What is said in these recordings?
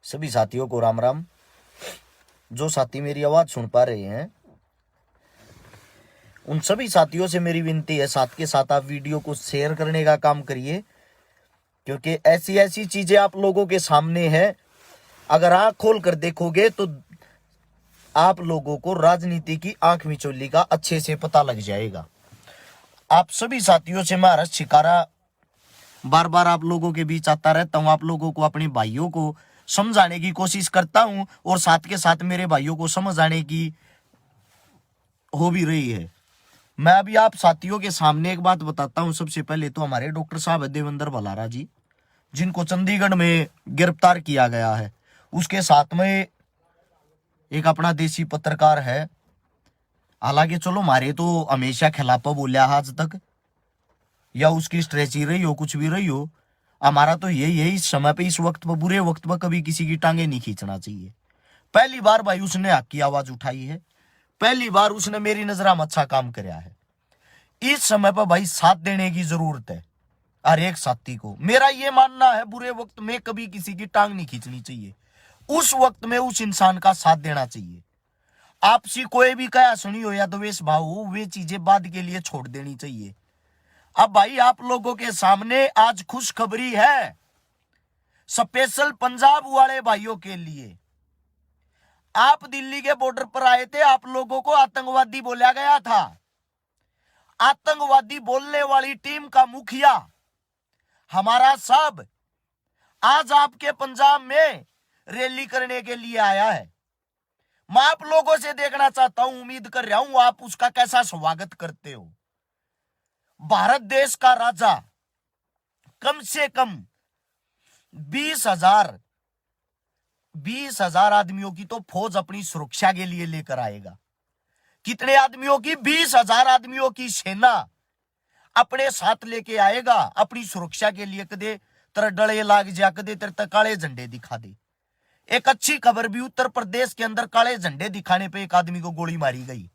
सभी साथियों को राम राम। जो साथी मेरी आवाज सुन पा रहे हैं उन सभी साथियों से मेरी विनती है, साथ के साथ आप वीडियो को शेयर करने का काम करिए, क्योंकि ऐसी ऐसी चीजें आप लोगों के सामने है। अगर आंख खोल कर देखोगे तो आप लोगों को राजनीति की आंख मिचौली का अच्छे से पता लग जाएगा। आप सभी साथियों से मैं हर्ष शिकारा बार बार आप लोगों के बीच आता रहता हूं। आप लोगों को, अपने भाइयों को समझाने की कोशिश करता हूं और साथ के साथ मेरे भाइयों को समझ आने की हो भी रही है। मैं अभी आप साथियों के सामने एक बात बताता हूं। सबसे पहले तो हमारे डॉक्टर साहब देवेंद्र भलारा जी, जिनको चंडीगढ़ में गिरफ्तार किया गया है, उसके साथ में एक अपना देसी पत्रकार है। हालांकि चलो मारे तो हमेशा खिलाफ बोलिया आज तक, या उसकी स्ट्रेची रही हो, कुछ भी रही हो, हमारा तो यही है इस समय पे, इस वक्त पर, बुरे वक्त पर कभी किसी की टांगे नहीं खींचना चाहिए। पहली बार भाई उसने हक की आवाज उठाई है, पहली बार उसने मेरी नजर में अच्छा काम कराया है। इस समय पर भाई साथ देने की जरूरत है हर एक साथी को। मेरा ये मानना है बुरे वक्त में कभी किसी की टांग नहीं खींचनी चाहिए, उस वक्त में उस इंसान का साथ देना चाहिए। आपसी कोई भी कया सुनी हो या द्वेष भाव हो, वे चीजें बाद के लिए छोड़ देनी चाहिए। अब भाई आप लोगों के सामने आज खुशखबरी है, स्पेशल पंजाब वाले भाइयों के लिए। आप दिल्ली के बॉर्डर पर आए थे, आप लोगों को आतंकवादी बोला गया था। आतंकवादी बोलने वाली टीम का मुखिया हमारा साहब आज आपके पंजाब में रैली करने के लिए आया है। मैं आप लोगों से देखना चाहता हूं, उम्मीद कर रहा हूं आप उसका कैसा स्वागत करते हो। भारत देश का राजा कम से कम 20,000 आदमियों की तो फौज अपनी सुरक्षा के लिए लेकर आएगा। कितने आदमियों की? 20,000 आदमियों की सेना अपने साथ लेके आएगा अपनी सुरक्षा के लिए। कदे तेरे डले लाग जा, कदे तेरे काले झंडे दिखा दे। एक अच्छी खबर भी, उत्तर प्रदेश के अंदर काले झंडे दिखाने पे एक आदमी को गोली मारी गई।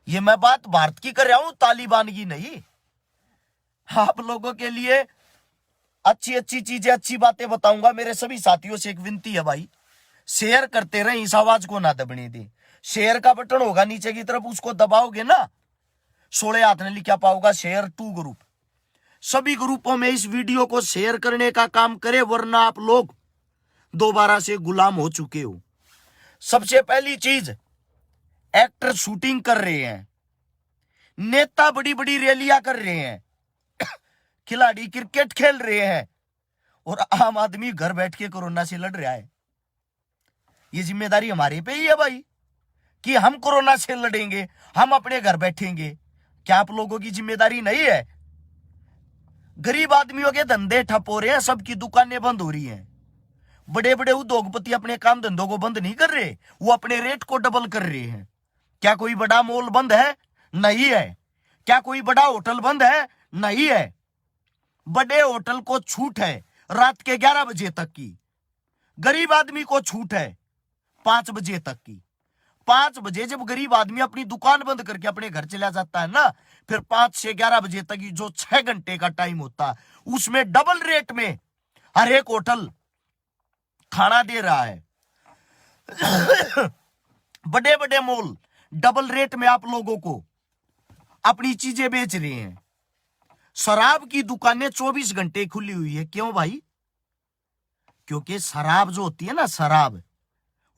ये मैं बात भारत की कर रहा हूं, तालिबान की नहीं। आप लोगों के लिए अच्छी अच्छी चीजें, अच्छी बातें बताऊंगा। मेरे सभी साथियों से एक विनती है भाई, शेयर करते रहे, इस आवाज को ना दबने दे। शेयर का बटन होगा नीचे की तरफ, उसको दबाओगे ना, 16 हाथ ने लिखा पाओगा शेयर टू ग्रुप। सभी ग्रुपों में इस वीडियो को शेयर करने का काम करे, वरना आप लोग दोबारा से गुलाम हो चुके हो। सबसे पहली चीज, एक्टर शूटिंग कर रहे हैं, नेता बड़ी बड़ी रैलियां कर रहे हैं, खिलाड़ी क्रिकेट खेल रहे हैं, और आम आदमी घर बैठ के कोरोना से लड़ रहा है। ये जिम्मेदारी हमारे पे ही है भाई कि हम कोरोना से लड़ेंगे, हम अपने घर बैठेंगे। क्या आप लोगों की जिम्मेदारी नहीं है? गरीब आदमियों के धंधे ठप हो रहे हैं, सबकी दुकानें बंद हो रही हैं। बड़े बड़े उद्योगपति अपने काम धंधों को बंद नहीं कर रहे, वो अपने रेट को डबल कर रहे हैं। क्या कोई बड़ा मॉल बंद है? नहीं है। क्या कोई बड़ा होटल बंद है? नहीं है। बड़े होटल को छूट है रात के 11 बजे तक की, गरीब आदमी को छूट है 5 बजे तक की। 5 बजे जब गरीब आदमी अपनी दुकान बंद करके अपने घर चला जाता है ना, फिर 5 से 11 बजे तक की जो 6 घंटे का टाइम होता है, उसमें डबल रेट में हर एक होटल खाना दे रहा है। बड़े बड़े मॉल डबल रेट में आप लोगों को अपनी चीजें बेच रहे हैं। शराब की दुकानें 24 घंटे खुली हुई है। क्यों भाई? क्योंकि शराब जो होती है ना, शराब,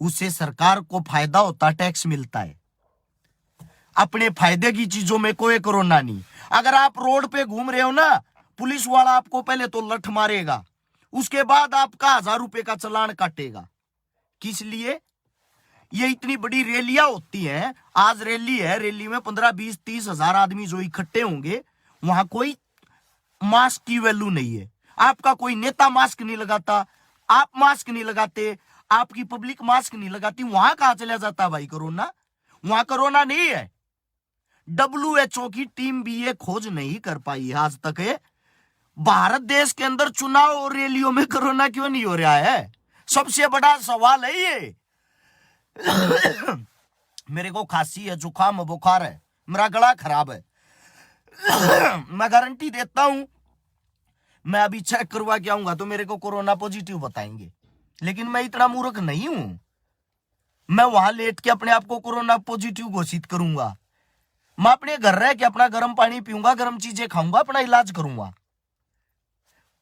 उससे सरकार को फायदा होता, टैक्स मिलता है। अपने फायदे की चीजों में कोई कोरोना नहीं। अगर आप रोड पे घूम रहे हो ना, पुलिस वाला आपको पहले तो लठ मारेगा, उसके बाद आपका 1000 रुपए का चालान काटेगा। किस लिए? ये इतनी बड़ी रैलियां होती हैं, आज रैली है, रैली में 15, 20, 30 हजार आदमी जो इकट्ठे होंगे, वहां कोई मास्क की वैल्यू नहीं है। आपका कोई नेता मास्क नहीं लगाता, आप मास्क नहीं लगाते, आपकी पब्लिक मास्क नहीं लगाती, वहां कहां चला जाता भाई कोरोना? वहां कोरोना नहीं है। WHO की टीम भी ये खोज नहीं कर पाई आज तक है। भारत देश के अंदर चुनाव और रैलियों में कोरोना क्यों नहीं हो रहा है? सबसे बड़ा सवाल है ये। मेरे को खांसी है, जुकाम, बुखार है, मेरा गला खराब है, मैं गारंटी देता हूं मैं अभी चेक करवा के आऊंगा तो मेरे को कोरोना पॉजिटिव बताएंगे, लेकिन मैं इतना मूर्ख नहीं हूं। मैं वहां लेट के अपने आप को कोरोना पॉजिटिव घोषित करूंगा। मैं अपने घर रह के अपना गर्म पानी पीऊंगा, गर्म चीजें खाऊंगा, अपना इलाज करूंगा।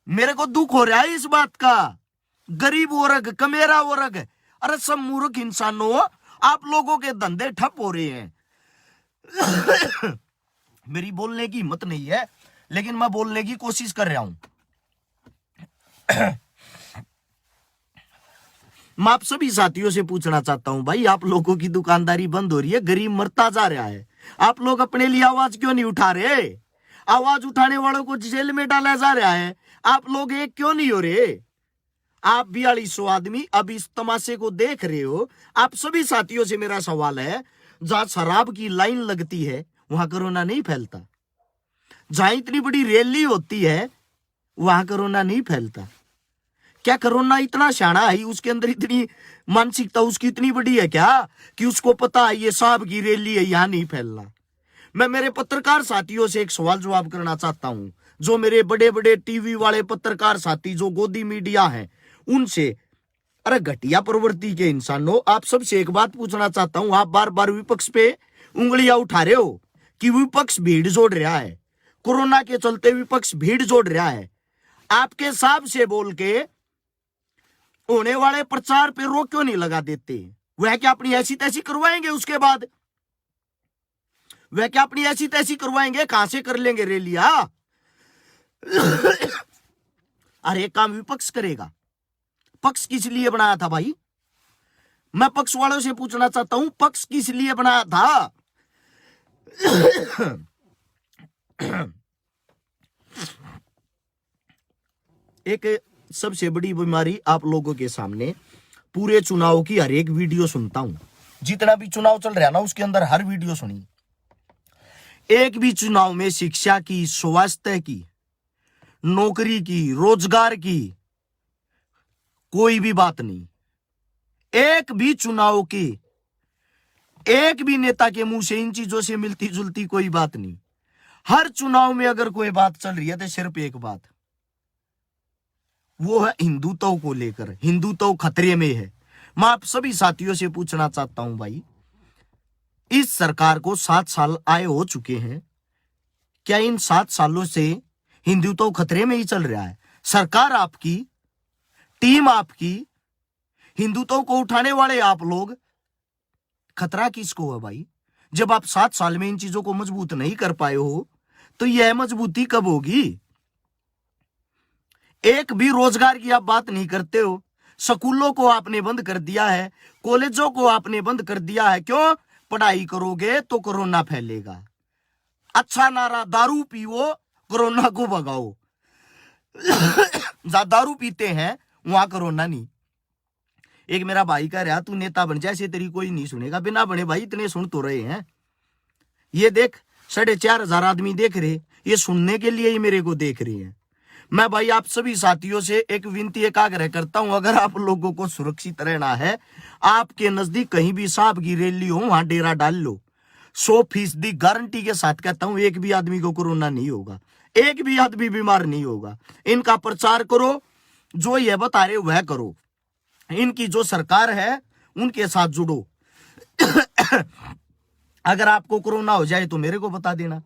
मेरे को दुख हो रहा है इस बात का। गरीब वर्ग, कमेरा वर्ग, अरे सब मूर्ख इंसानों, आप लोगों के धंधे ठप हो रहे हैं। मेरी बोलने की हिम्मत नहीं है, लेकिन मैं बोलने की कोशिश कर रहा हूं। मैं आप सभी साथियों से पूछना चाहता हूं, भाई आप लोगों की दुकानदारी बंद हो रही है, गरीब मरता जा रहा है, आप लोग अपने लिए आवाज क्यों नहीं उठा रहे? आवाज उठाने वालों को जेल में डाला जा रहा है, आप लोग एक क्यों नहीं हो रहे? आप 4200 आदमी अब इस तमाशे को देख रहे हो। आप सभी साथियों से मेरा सवाल है, जहां शराब की लाइन लगती है वहां कोरोना नहीं फैलता, जहां इतनी बड़ी रैली होती है वहां कोरोना नहीं फैलता। क्या कोरोना इतना शाना है, उसके अंदर इतनी मानसिकता उसकी इतनी बड़ी है क्या कि उसको पता है ये साहब की रैली है, यहां नहीं फैलना? मैं मेरे पत्रकार साथियों से एक सवाल जवाब करना चाहता हूं, जो मेरे बड़े बड़े टीवी वाले पत्रकार साथी जो गोदी मीडिया हैं उनसे। अरे घटिया प्रवृत्ति के इंसानों, आप सबसे एक बात पूछना चाहता हूं, आप बार बार विपक्ष पे उंगलियां उठा रहे हो कि विपक्ष भीड़ जोड़ रहा है, कोरोना के चलते विपक्ष भीड़ जोड़ रहा है। आपके साहब से बोल के होने वाले प्रचार पे रोक क्यों नहीं लगा देते? वह क्या अपनी ऐसी तैसी करवाएंगे? उसके बाद वह क्या अपनी ऐसी तैसी करवाएंगे? कहां से कर लेंगे रैलियां? अरे काम विपक्ष करेगा। पक्ष किस लिए बनाया था भाई? मैं पक्ष वालों से पूछना चाहता हूं, पक्ष किस लिए बनाया था? एक सबसे बड़ी बीमारी आप लोगों के सामने, पूरे चुनाव की हर एक वीडियो सुनता हूं, जितना भी चुनाव चल रहा है ना उसके अंदर हर वीडियो सुनी। एक भी चुनाव में शिक्षा की, स्वास्थ्य की, नौकरी की, रोजगार की कोई भी बात नहीं। एक भी चुनाव की, एक भी नेता के मुंह से इन चीजों से मिलती जुलती कोई बात नहीं। हर चुनाव में अगर कोई बात चल रही है तो सिर्फ एक बात, वो है हिंदुत्व को लेकर। हिंदुत्व खतरे में है। मैं आप सभी साथियों से पूछना चाहता हूं, भाई इस सरकार को 7 साल आए हो चुके हैं, क्या इन 7 सालों से हिंदुत्व खतरे में ही चल रहा है? सरकार आपकी, टीम आपकी, हिंदुत्व को उठाने वाले आप लोग, खतरा किसको है भाई? जब आप 7 साल में इन चीजों को मजबूत नहीं कर पाए हो तो यह मजबूती कब होगी? एक भी रोजगार की आप बात नहीं करते हो। स्कूलों को आपने बंद कर दिया है, कॉलेजों को आपने बंद कर दिया है। क्यों? पढ़ाई करोगे तो कोरोना फैलेगा। अच्छा नारा, दारू पियो, कोरोना को भगाओ। जहां दारू पीते हैं वहां कोरोना नहीं। एक मेरा भाई कह रहा, तू नेता बन जाए, ऐसे तेरी कोई नहीं सुनेगा। बिना बने भाई इतने सुन तो रहे हैं। ये देख 4,500 आदमी देख रहे, ये सुनने के लिए ही मेरे को देख रहे हैं। मैं भाई आप सभी साथियों से एक विनती, एक आग्रह करता हूं, अगर आप लोगों को सुरक्षित रहना है, आपके नजदीक कहीं भी साहब की रैली हो वहां डेरा डाल लो। 100% गारंटी के साथ कहता हूं, एक भी आदमी को कोरोना नहीं होगा, एक भी आदमी बीमार नहीं होगा। इनका प्रचार करो, जो ये बता रहे वह करो, इनकी जो सरकार है उनके साथ जुड़ो। अगर आपको कोरोना हो जाए तो मेरे को बता देना।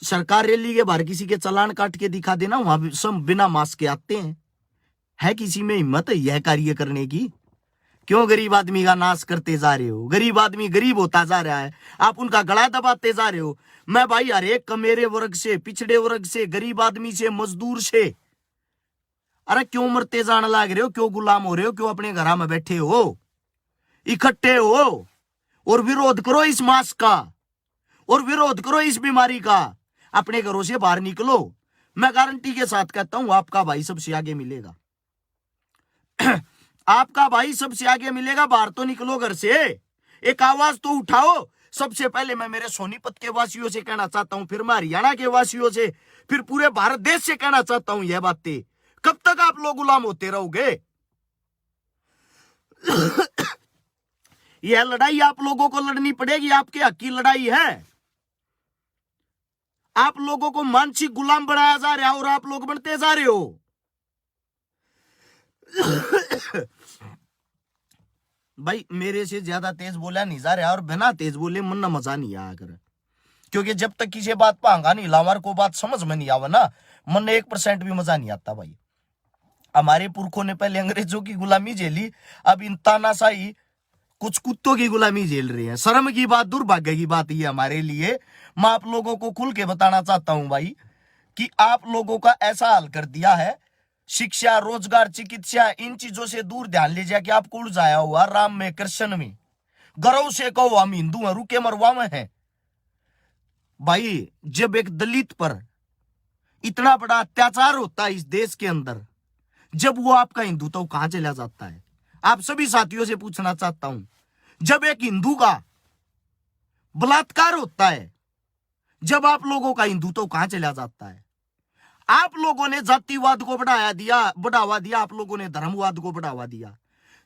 सरकार रैली के बाहर किसी के चालान काट के दिखा देना, वहां सब बिना मास्क के आते हैं। है किसी में हिम्मत यह कार्य करने की? क्यों गरीब आदमी का नाश करते जा रहे हो? गरीब आदमी गरीब होता जा रहा है, आप उनका गला दबाते जा रहे हो। मैं भाई हर एक कमेरे वर्ग से, पिछड़े वर्ग से, गरीब आदमी से, मजदूर से, अरे क्यों मरते जाने लग रहे हो? क्यों गुलाम हो रहे हो? क्यों अपने घर में बैठे हो? इकट्ठे हो और विरोध करो इस मास्क का, और विरोध करो इस बीमारी का। अपने घरों से बाहर निकलो, मैं गारंटी के साथ कहता हूं आपका भाई सबसे आगे मिलेगा। आपका भाई सबसे आगे मिलेगा। बाहर तो निकलो घर से, एक आवाज तो उठाओ। सबसे पहले मैं मेरे सोनीपत के वासियों से कहना चाहता हूं, फिर मैं हरियाणा के वासियों से, फिर पूरे भारत देश से कहना चाहता हूं यह बातें। कब तक आप लोग गुलाम होते रहोगे? यह लड़ाई आप लोगों को लड़नी पड़ेगी, आपके हक की लड़ाई है। आप लोगों को मानसिक गुलाम बनाया जा रहा है और आप लोग बनते जा रहे हो। भाई मेरे से ज्यादा तेज बोला नहीं जा रहा, और बिना तेज बोले मन ना मजा नहीं आया कर, क्योंकि जब तक किसी बात पांगा नहीं लावार को बात समझ में नहीं आवा ना, मन ने 1% भी मजा नहीं आता। भाई हमारे पुरखों ने पहले अंग्रेजों की गुलामी झेली, अब इन तानाशाही कुछ कुत्तों की गुलामी झेल रहे हैं। शर्म की बात, दुर्भाग्य की बात ये हमारे लिए। मैं आप लोगों को खुल के बताना चाहता हूं भाई कि आप लोगों का ऐसा हाल कर दिया है, शिक्षा, रोजगार, चिकित्सा, इन चीजों से दूर ध्यान ले जाके आपको उलझाया हुआ राम में, कृष्ण में। गर्व से कहो हम हिंदू हैं, रुके मरवा में हैं। भाई जब एक दलित पर इतना बड़ा अत्याचार होता है इस देश के अंदर, जब वो आपका हिंदू तो कहां चला जाता है? आप सभी साथियों से पूछना चाहता हूं, जब एक हिंदू का बलात्कार होता है, जब आप लोगों का हिंदू तो कहां चला जाता है? आप लोगों ने जातिवाद को बढ़ावा दिया, आप लोगों ने धर्मवाद को बढ़ावा दिया।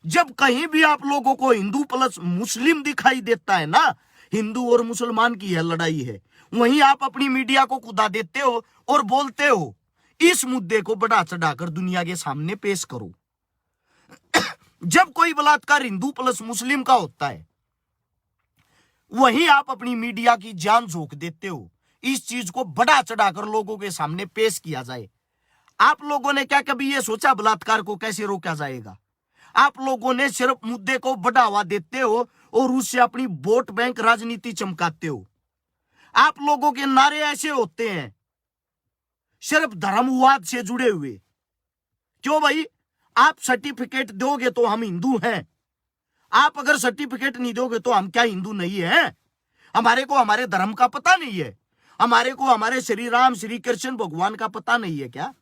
जब कहीं भी आप लोगों को हिंदू प्लस मुस्लिम दिखाई देता है ना, हिंदू और मुसलमान की यह लड़ाई है, वहीं आप अपनी मीडिया को कुदा देते हो और बोलते हो इस मुद्दे को बढ़ा चढ़ाकर दुनिया के सामने पेश करो। जब कोई बलात्कार हिंदू प्लस मुस्लिम का होता है, वहीं आप अपनी मीडिया की जान झोंक देते हो, इस चीज को बढ़ा चढ़ाकर लोगों के सामने पेश किया जाए। आप लोगों ने क्या कभी यह सोचा बलात्कार को कैसे रोका जाएगा? आप लोगों ने सिर्फ मुद्दे को बढ़ावा देते हो और उससे अपनी वोट बैंक राजनीति चमकाते हो। आप लोगों के नारे ऐसे होते हैं सिर्फ धर्मवाद से जुड़े हुए। क्यों भाई? आप सर्टिफिकेट दोगे तो हम हिंदू हैं, आप अगर सर्टिफिकेट नहीं दोगे तो हम क्या हिंदू नहीं है? हमारे को हमारे धर्म का पता नहीं है? हमारे को हमारे श्री राम श्री कृष्ण भगवान का पता नहीं है क्या?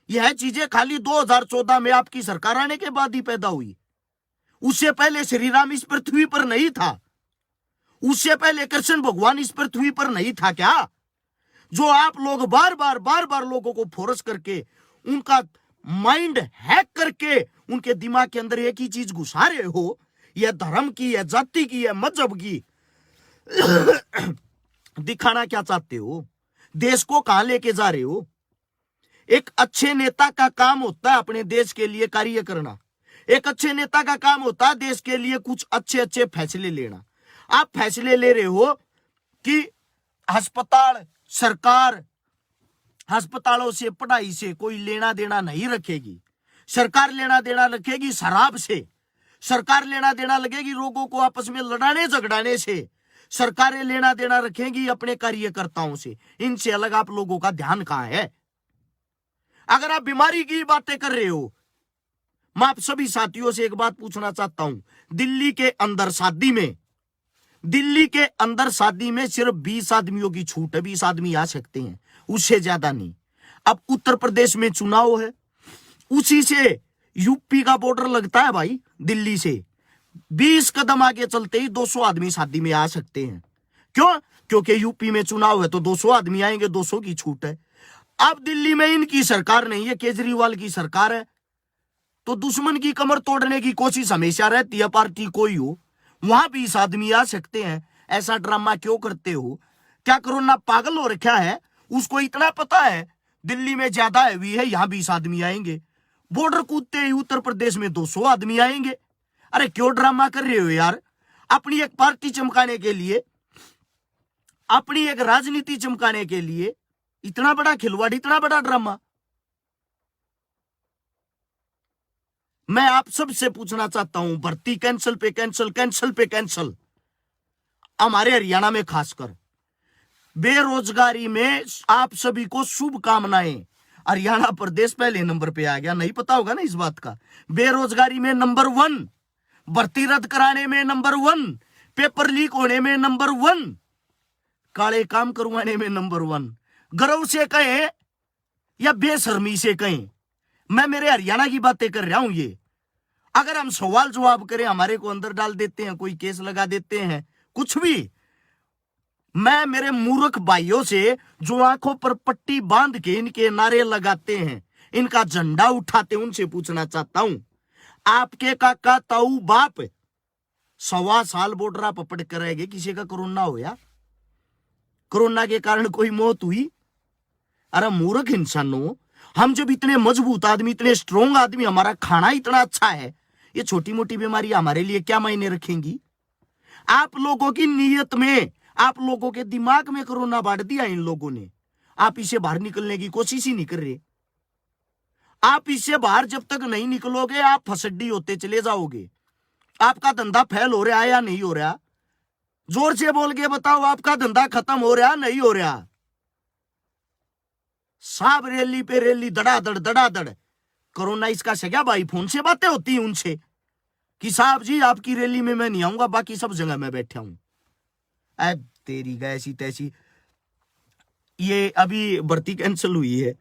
यह चीजें खाली 2014 में आपकी सरकार आने के बाद ही पैदा हुई। उससे पहले श्री राम इस पृथ्वी पर नहीं था, उससे पहले कृष्ण भगवान इस पृथ्वी पर नहीं था क्या? जो आप लोग बार बार लोगों को फोर्स करके, उनका माइंड हैक करके उनके दिमाग के अंदर एक ही चीज घुसा रहे हो, यह धर्म की, यह जाति की, यह मजहब की। दिखाना क्या चाहते हो? देश को कहां लेके जा रहे हो? एक अच्छे नेता का काम होता है अपने देश के लिए कार्य करना। एक अच्छे नेता का काम होता है देश के लिए कुछ अच्छे फैसले लेना। आप फैसले ले रहे हो कि अस्पताल, सरकार अस्पतालों से, पढ़ाई से कोई लेना देना नहीं रखेगी। सरकार लेना देना रखेगी शराब से, सरकार लेना देना लगेगी लोगों को आपस में लड़ाने झगड़ाने से, सरकारें लेना देना रखेंगी अपने कार्यकर्ताओं से। इनसे अलग आप लोगों का ध्यान कहां है? अगर आप बीमारी की बातें कर रहे हो, मैं आप सभी साथियों से एक बात पूछना चाहता हूं। दिल्ली के अंदर शादी में सिर्फ 20 आदमियों की छूट है, 20 आदमी आ सकते हैं, उससे ज्यादा नहीं। अब उत्तर प्रदेश में चुनाव है, उसी से यूपी का बॉर्डर लगता है भाई। दिल्ली से 20 कदम आगे चलते ही 200 आदमी शादी में आ सकते हैं। क्यों? क्योंकि यूपी में चुनाव है तो 200 आदमी आएंगे, 200 की छूट है। अब दिल्ली में इनकी सरकार नहीं है, केजरीवाल की सरकार है, तो दुश्मन की कमर तोड़ने की कोशिश हमेशा रहती है, पार्टी कोई हो। वहां 20 आदमी आ सकते हैं। ऐसा ड्रामा क्यों करते हो? क्या कोरोना पागल हो रखा है? उसको इतना पता है दिल्ली में ज्यादा हैवी है, यहां 20 आदमी आएंगे। बॉर्डर कूदते ही उत्तर प्रदेश में 200 आदमी आएंगे। अरे क्यों ड्रामा कर रहे हो यार? अपनी एक पार्टी चमकाने के लिए, अपनी एक राजनीति चमकाने के लिए इतना बड़ा खिलवाड़, इतना बड़ा ड्रामा। मैं आप सबसे पूछना चाहता हूं, भर्ती कैंसिल पे कैंसिल। हमारे हरियाणा में खासकर बेरोजगारी में आप सभी को शुभकामनाएं। हरियाणा प्रदेश पहले नंबर पे आ गया, नहीं पता होगा ना इस बात का। बेरोजगारी में नंबर 1 भर्ती रद्द कराने में नंबर 1, पेपर लीक होने में नंबर 1, काले काम करवाने में नंबर 1। गर्व से कहें या बेशर्मी से कहें, मैं मेरे हरियाणा की बातें कर रहा हूं। ये अगर हम सवाल जवाब करें, हमारे को अंदर डाल देते हैं, कोई केस लगा देते हैं, कुछ भी। मैं मेरे मूर्ख भाइयों से जो आंखों पर पट्टी बांध के इनके नारे लगाते हैं, इनका झंडा उठाते, उनसे पूछना चाहता हूं, आपके काका ताऊ बाप 1.25 साल बॉर्डर पर पड़ कर रहेंगे, किसी का कोरोना होया? कोरोना के कारण कोई मौत हुई? अरे मूर्ख इंसानों, हम जब इतने मजबूत आदमी, इतने स्ट्रोंग आदमी, हमारा खाना इतना अच्छा है, ये छोटी मोटी बीमारी हमारे लिए क्या मायने रखेंगी? आप लोगों की नीयत में, आप लोगों के दिमाग में कोरोना बांट दिया इन लोगों ने। आप इसे बाहर निकलने की कोशिश ही नहीं कर रहे। आप इससे बाहर जब तक नहीं निकलोगे, आप फसड्डी होते चले जाओगे। आपका धंधा फेल हो रहा है या नहीं हो रहा? जोर से बोल के बताओ, आपका धंधा खत्म हो रहा नहीं हो रहा? साहब रैली पे रैली, धड़ाधड़। कोरोना इसका सगा भाई, फोन से बातें होती हैं उनसे कि साहब जी आपकी रैली में मैं नहीं आऊंगा, बाकी सब जगह मैं बैठा हूं। अब तेरी ऐसी तैसी। ये अभी भर्ती कैंसिल हुई है,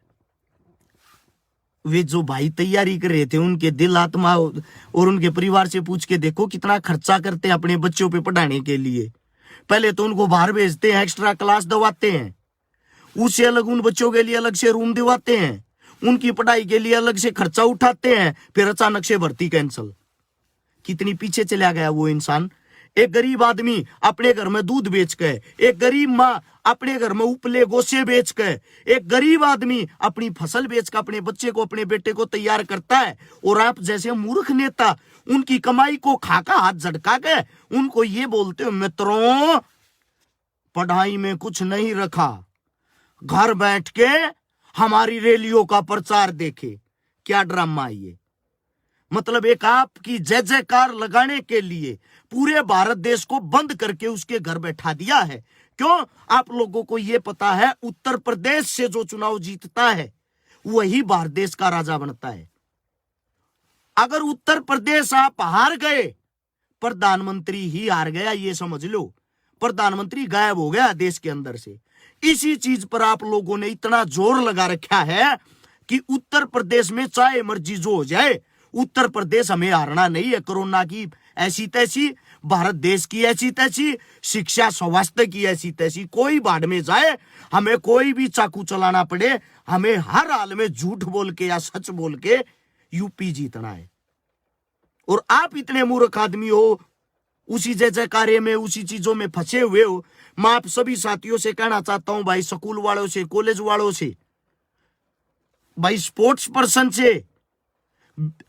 वे जो भाई तैयारी कर रहे थे, उनके दिल आत्मा और उनके परिवार से पूछ के देखो कितना खर्चा करते हैं अपने बच्चों पे पढ़ाने के लिए। पहले तो उनको बाहर भेजते हैं, एक्स्ट्रा क्लास दवाते हैं, उससे अलग उन बच्चों के लिए अलग से रूम दिवाते हैं, उनकी पढ़ाई के लिए अलग से खर्चा उठाते हैं, फिर अचानक से भर्ती कैंसिल। कितनी पीछे चला गया वो इंसान। एक गरीब आदमी अपने घर में दूध बेच के, एक गरीब माँ अपने घर में उपले गोशे बेच के, एक गरीब आदमी अपनी फसल बेच के अपने बच्चे को, अपने बेटे को तैयार करता है। और आप जैसे मूर्ख नेता उनकी कमाई को खाका हाथ झटका के उनको ये बोलते हो, मित्रों पढ़ाई में कुछ नहीं रखा, घर बैठ के हमारी रैलियों का प्रचार देखे। क्या ड्रामा है ये? मतलब एक आपकी जय जयकार लगाने के लिए पूरे भारत देश को बंद करके उसके घर बैठा दिया है। क्यों? आप लोगों को यह पता है उत्तर प्रदेश से जो चुनाव जीतता है वही भारत देश का राजा बनता है। अगर उत्तर प्रदेश आप हार गए, प्रधानमंत्री ही हार गया, ये समझ लो। प्रधानमंत्री गायब हो गया देश के अंदर से। इसी चीज पर आप लोगों ने इतना जोर लगा रखा है कि उत्तर प्रदेश में चाहे मर्जी जो हो जाए, उत्तर प्रदेश हमें हारना नहीं है। कोरोना की ऐसी तैसी, भारत देश की ऐसी तैसी, शिक्षा स्वास्थ्य की ऐसी तैसी, कोई बाढ़ में जाए, हमें कोई भी चाकू चलाना पड़े, हमें हर हाल में झूठ बोल के या सच बोल के यूपी जीतना है। और आप इतने मूर्ख आदमी हो, उसी जय जयकारे में, उसी चीजों में फंसे हुए हो। मैं आप सभी साथियों से कहना चाहता हूं, भाई स्कूल वालों से, कॉलेज वालों से, भाई स्पोर्ट्स पर्सन से,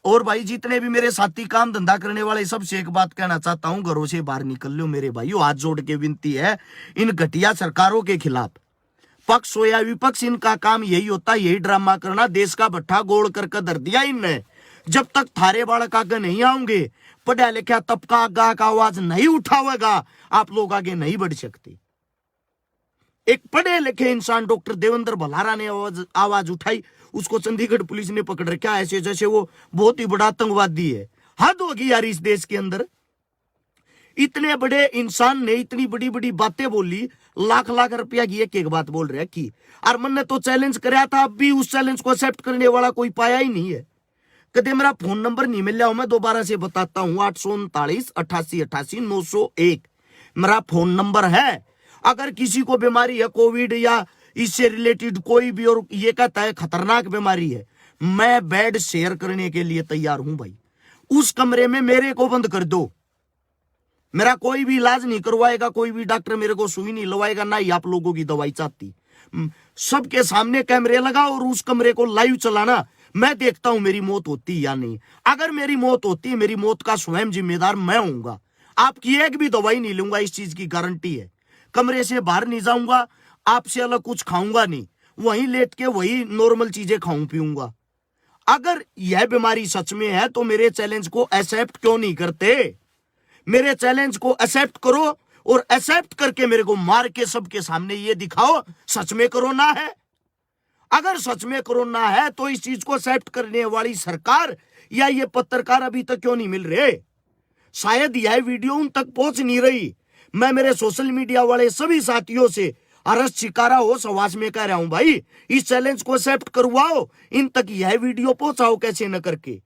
और भाई जितने भी मेरे साथी काम धंधा करने वाले, सबसे एक बात कहना चाहता हूं, घरों से बाहर निकल लो मेरे भाइयों। हाथ जोड़ के विनती है इन घटिया सरकारों के खिलाफ। पक्ष हो या विपक्ष, इनका काम यही होता है, यही ड्रामा करना। देश का भट्ठा गोल करके धर दिया इनने। जब तक थारे बालक आगे नहीं आऊंगे, पढ़ा लिखा तबका आगा का आवाज नहीं उठावेगा, आप लोग आगे नहीं बढ़ सकते। एक पढ़े लिखे इंसान डॉक्टर देवेंद्र भलारा ने आवाज उठाई, उसको चंडीगढ़ पुलिस ने पकड़ रखा ऐसे जैसे वो बहुत ही बड़ा आतंकवादी है। हद होगी यार इस देश के अंदर। इतने बड़े इंसान ने इतनी बड़ी बड़ी बातें बोली, लाख लाख रुपया की एक एक बात बोल रहा है कि, और मैंने तो चैलेंज कराया था, अब भी उस चैलेंज को एक्सेप्ट करने वाला कोई पाया ही नहीं है। कदे मेरा फोन नंबर नहीं मिला हो, मैं दोबारा से बताता हूं, 839 88 88 901 मेरा फोन नंबर है। अगर किसी को बीमारी है, कोविड या इससे रिलेटेड कोई भी, और ये कहता है खतरनाक बीमारी है, मैं बेड शेयर करने के लिए तैयार हूं भाई। उस कमरे में मेरे को बंद कर दो, मेरा कोई भी इलाज नहीं करवाएगा, कोई भी डॉक्टर मेरे को सुई नहीं लवाएगा, ना ही आप लोगों की दवाई चाहती। सबके सामने कैमरे लगा और उस कमरे को लाइव चलाना, मैं देखता हूं मेरी मौत होती या नहीं। अगर मेरी मौत होती, मेरी मौत का स्वयं जिम्मेदार मैं हूंगा। आपकी एक भी दवाई नहीं लूंगा, इस चीज की गारंटी है। कमरे से बाहर नहीं जाऊंगा, आपसे अलग कुछ खाऊंगा नहीं, वहीं लेट के वही नॉर्मल चीजें खाऊं पीऊंगा। अगर यह बीमारी सच में है तो मेरे चैलेंज को एक्सेप्ट क्यों नहीं करते? मेरे चैलेंज को एक्सेप्ट करो और एक्सेप्ट करके मेरे को मार के सबके सामने ये दिखाओ सच में कोरोना है। अगर सच में कोरोना है तो इस चीज को एक्सेप्ट करने वाली सरकार या ये पत्रकार अभी तक क्यों नहीं मिल रहे? शायद यह वीडियो उन तक पहुंच नहीं रही। मैं मेरे सोशल मीडिया वाले सभी साथियों से अरज शिकारा हो सवास में कह रहा हूं, भाई इस चैलेंज को एक्सेप्ट करवाओ, इन तक यह वीडियो पहुंचाओ कैसे न करके।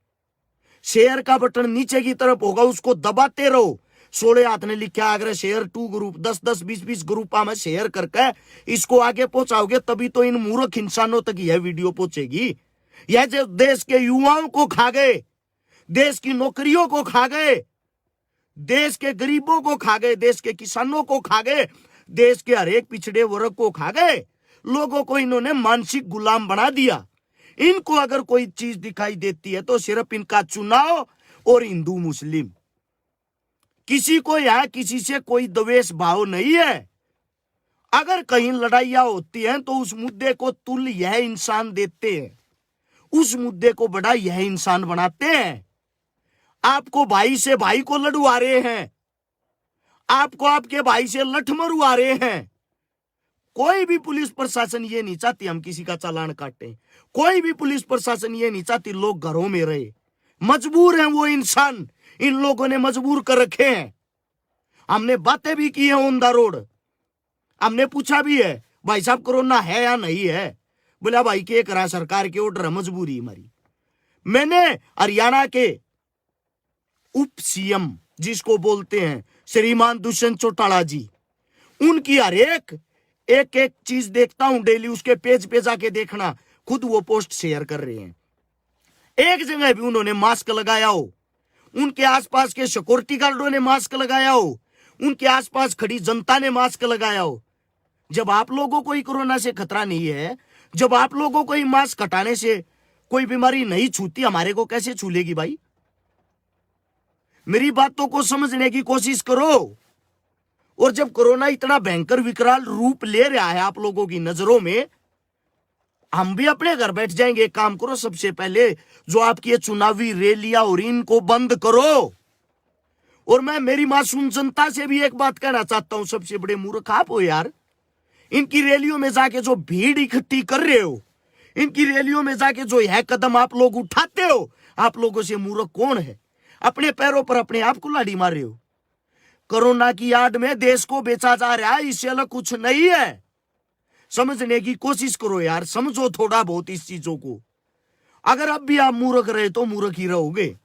शेयर का बटन नीचे की तरफ होगा, उसको दबाते रहो। 16 हाथ ने लिखा, अगर शेयर 2 ग्रुप 10-10 20-20 ग्रुपा में शेयर करके इसको आगे पहुंचाओगे तभी तो इन मूर्ख इंसानों तक यह वीडियो पहुंचेगी। यह जो देश के युवाओं को खा गए, देश की नौकरियों को खा गए, देश के गरीबों को खा गए, देश के किसानों को खा गए, देश के हर एक पिछड़े वर्ग को खा गए, लोगों को इन्होंने मानसिक गुलाम बना दिया। इनको अगर कोई चीज दिखाई देती है तो सिर्फ इनका चुनाव और हिंदू मुस्लिम, किसी को यहां किसी से कोई द्वेष भाव नहीं है। अगर कहीं लड़ाइयां होती हैं तो उस मुद्दे को तुल यह इंसान देते हैं, उस मुद्दे को बड़ा यह इंसान बनाते हैं। आपको भाई से भाई को लड़वा रहे हैं, आपको आपके भाई से लठ मरवा रहे हैं। कोई भी पुलिस प्रशासन ये नहीं चाहती हम किसी का चालान काटें, कोई भी पुलिस प्रशासन ये नहीं चाहती लोग घरों में रहे। मजबूर हैं वो इंसान, इन लोगों ने मजबूर कर रखे हैं। हमने बातें भी की हैं ऑन द रोड, हमने पूछा भी है भाई साहब कोरोना है या नहीं है। बोला भाई के करा, सरकार के ऑर्डर है, मजबूरी हमारी। मैंने हरियाणा के उप सीएम जिसको बोलते हैं श्रीमान दुष्यंत चौटाला जी, उनकी हर एक चीज देखता हूं डेली, उसके पेज पे जाके देखना, खुद वो पोस्ट शेयर कर रहे हैं। एक जगह भी उन्होंने मास्क लगाया हो, उनके आसपास के सिक्योरिटी गार्डों ने मास्क लगाया हो, उनके आसपास खड़ी जनता ने मास्क लगाया हो। जब आप लोगों को ही कोरोना से खतरा नहीं है, जब आप लोगों को ही मास्क हटाने से कोई बीमारी नहीं छूती, हमारे को कैसे छूलेगी भाई? मेरी बातों को समझने की कोशिश करो। और जब कोरोना इतना भयंकर विकराल रूप ले रहा है आप लोगों की नजरों में, हम भी अपने घर बैठ जाएंगे। एक काम करो, सबसे पहले जो आपकी ये चुनावी रैलियां और इनको बंद करो। और मैं मेरी मासूम जनता से भी एक बात कहना चाहता हूं, सबसे बड़े मूर्ख आप हो यार। इनकी रैलियों में जाके जो भीड़ इकट्ठी कर रहे हो, इनकी रैलियों में जाके जो यह कदम आप लोग उठाते हो, आप लोगों से मूर्ख कौन है? अपने पैरों पर अपने आप को लाठी मार रहे हो। कोरोना की आड़ में देश को बेचा जा रहा है, इससे अलग कुछ नहीं है। समझने की कोशिश करो यार, समझो थोड़ा बहुत इस चीजों को। अगर अब भी आप मूर्ख रहे तो मूर्ख ही रहोगे।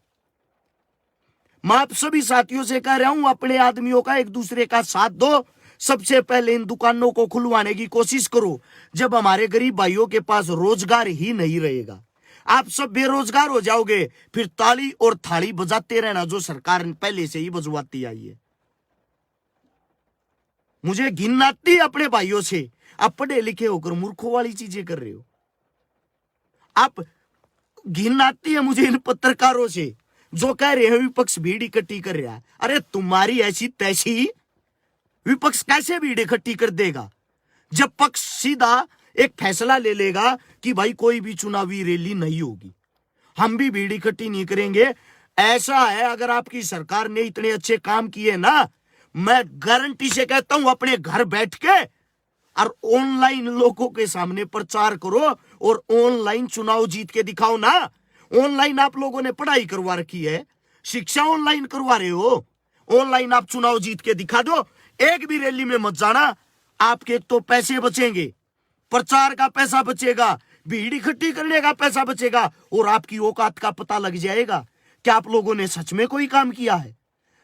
मैं आप सभी साथियों से कह रहा हूं, अपने आदमियों का एक दूसरे का साथ दो। सबसे पहले इन दुकानों को खुलवाने की कोशिश करो। जब हमारे गरीब भाइयों के पास रोजगार ही नहीं रहेगा, आप सब बेरोजगार हो जाओगे, फिर ताली और थाली बजाते रहना जो सरकार पहले से ही बजवाती आई है। मुझे घिन आती है अपने भाइयों से, आप पढ़े लिखे होकर मूर्खों वाली चीजें कर रहे हो। आप घिन आती है मुझे इन पत्रकारों से जो कह रहे हैं विपक्ष भीड़ इकट्ठी कर रहा है। अरे तुम्हारी ऐसी तैसी, विपक्ष कैसे भीड़ इकट्ठी कर देगा? जब पक्ष सीधा एक फैसला ले लेगा कि भाई कोई भी चुनावी रैली नहीं होगी, हम भी भीड़ इकट्ठी नहीं करेंगे। ऐसा है, अगर आपकी सरकार ने इतने अच्छे काम किए ना, मैं गारंटी से कहता हूं अपने घर बैठ के और ऑनलाइन लोगों के सामने प्रचार करो और ऑनलाइन चुनाव जीत के दिखाओ ना। ऑनलाइन आप लोगों ने पढ़ाई करवा रखी है, शिक्षा ऑनलाइन करवा रहे हो, ऑनलाइन आप चुनाव जीत के दिखा दो। एक भी रैली में मत जाना, आपके तो पैसे बचेंगे, प्रचार का पैसा बचेगा, भीड़ इकट्ठी करने का पैसा बचेगा, और आपकी औकात का पता लग जाएगा कि आप लोगों ने सच में कोई काम किया है।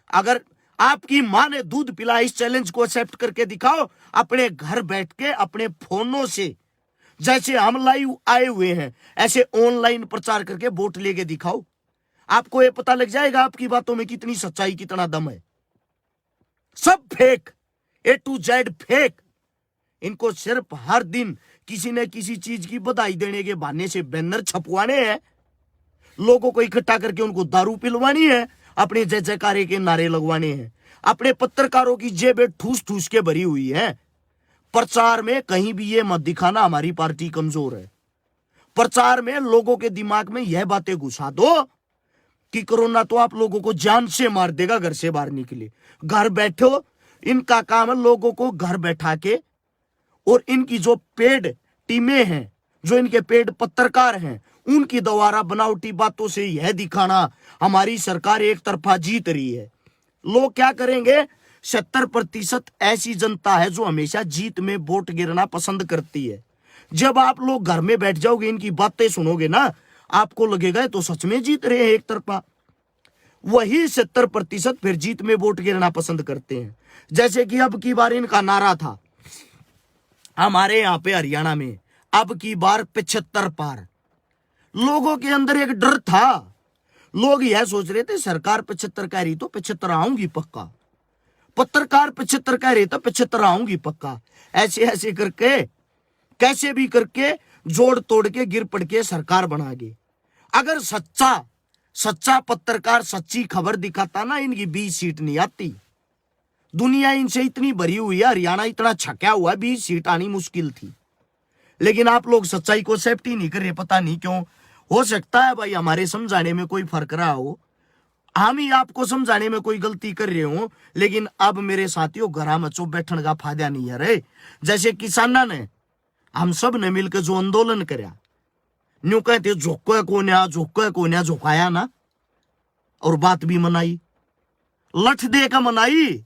अगर आपकी मां ने दूध पिला, इस चैलेंज को एक्सेप्ट करके दिखाओ अपने घर बैठ के, अपने फोनों से। जैसे हम लाइव आए हुए हैं ऐसे ऑनलाइन प्रचार करके वोट लेके दिखाओ, आपको ये पता लग जाएगा आपकी बातों में कितनी सच्चाई, कितना दम है। सब fake, A to Z fake. इनको सिर्फ हर दिन किसी न किसी चीज की बधाई देने के बहाने से बैनर छपवाने हैं, लोगों को इकट्ठा करके उनको दारू पिलवानी है, अपने जय जयकारे के नारे लगवाने हैं। अपने पत्रकारों की जेबें ठूस ठूस के भरी हुई है। प्रचार में कहीं भी ये मत दिखाना हमारी पार्टी कमजोर है। प्रचार में लोगों के दिमाग में यह बातें घुसा दो कि कोरोना तो आप लोगों को जान से मार देगा, घर से बाहर निकले, घर बैठो। इनका काम है लोगों को घर बैठा के, और इनकी जो पेड टीमें हैं, जो इनके पेड पत्रकार हैं, उनकी द्वारा बनावटी बातों से यह दिखाना हमारी सरकार एक तरफा जीत रही है। लोग क्या करेंगे? 70% ऐसी जनता है जो हमेशा जीत में वोट गिरना पसंद करती है। जब आप लोग घर में बैठ जाओगे, इनकी बातें सुनोगे ना, आपको लगेगा तो सच में जीत रहे हैं एक तरफा। वही 70% फिर जीत में वोट गिरना पसंद करते हैं। जैसे कि अब की बार इनका नारा था हमारे यहाँ पे हरियाणा में, अब की बार 75 पार। लोगों के अंदर एक डर था, लोग यह सोच रहे थे सरकार 75 कह रही तो 75 आऊंगी पक्का, पत्रकार 75 कह रहे तो 75 आऊंगी पक्का। ऐसे ऐसे करके कैसे भी करके जोड़ तोड़ के गिर पड़ के सरकार बना गई। अगर सच्चा पत्रकार सच्ची खबर दिखाता ना, इनकी 20 सीट नहीं आती। दुनिया इनसे इतनी भरी हुई है, हरियाणा इतना छक्या हुआ है, 20 सीट आनी मुश्किल थी। लेकिन आप लोग सच्चाई को एक्सेप्ट ही नहीं कर रहे, पता नहीं क्यों। हो सकता है भाई हमारे समझाने में कोई फर्क रहा हो, हम ही आपको समझाने में कोई गलती कर रहे हो, लेकिन अब मेरे साथियों घरा में चुप बैठने का फायदा नहीं है रे। जैसे किसाना ने, हम सब ने मिलकर जो आंदोलन करया, न्यू कहते झोंको कोन्या झोंकाया ना, और बात भी मनाई, लठ दे का मनाई।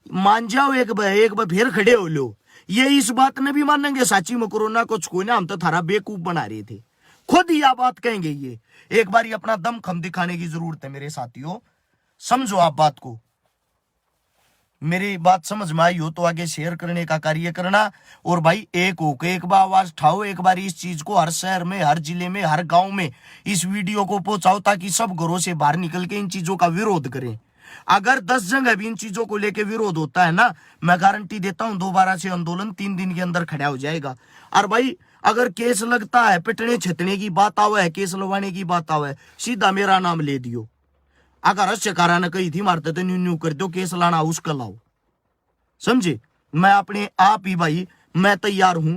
मान जाओ एक बार फिर खड़े हो लो, ये इस बात ने भी मानेंगे साची में कोरोना को छुना हम तो थारा बेवकूफ बना रहे थे, खुद यह बात कहेंगे। ये एक बार अपना दम खम दिखाने की जरूरत है मेरे साथियों, समझो आप बात को। मेरी बात समझ में आई हो तो आगे शेयर करने का कार्य करना, और भाई एक होकर एक बार आवाज उठाओ, एक बार इस चीज को हर शहर में, हर जिले में, हर गांव में इस वीडियो को पहुंचाओ, ताकि सब घरों से बाहर निकल के इन चीजों का विरोध करें। अगर 10 जगह भी इन चीजों को लेकर विरोध होता है ना, मैं गारंटी देता हूं दोबारा से आंदोलन 3 दिन के अंदर खड़ा हो जाएगा। और भाई अगर केस लगता है, पिटने छितने की बात आवे है, केस लगवाने की बात आवे, सीधा मेरा नाम ले दियो। अगर अस्यकारा ने कही थी मारते तो न्यू न्यू कर दो, केस लाना उसका लाओ, समझे। मैं अपने आप ही भाई मैं तैयार हूं,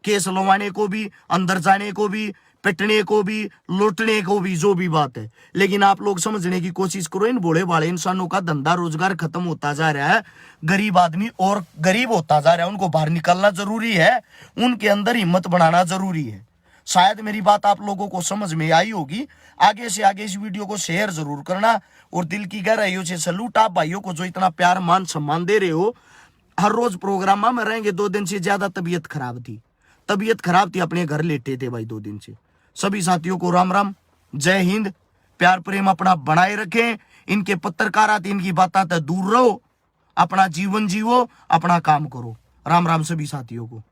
केस लगवाने को भी, अंदर जाने को भी, पिटने को भी, लूटने को भी, जो भी बात है। लेकिन आप लोग समझने की कोशिश करो, इन भोले भाले इंसानों का धंधा रोजगार खत्म होता जा रहा है, गरीब आदमी और गरीब होता जा रहा है, उनको बाहर निकलना जरूरी है, उनके अंदर हिम्मत बढ़ाना जरूरी है। शायद मेरी बात आप लोगों को समझ में आई होगी। आगे से आगे इस वीडियो को शेयर जरूर करना, और दिल की गहराइयों से सलूट आप भाइयों को जो इतना प्यार मान सम्मान दे रहे हो। हर रोज प्रोग्राम में रहेंगे, 2 दिन से ज्यादा तबीयत खराब थी, अपने घर लेटे थे भाई 2 दिन से। सभी साथियों को राम राम, जय हिंद, प्यार प्रेम अपना बनाए रखें, इनके पत्रकारात इनकी बातें दूर रहो, अपना जीवन जीवो, अपना काम करो। राम राम सभी साथियों को।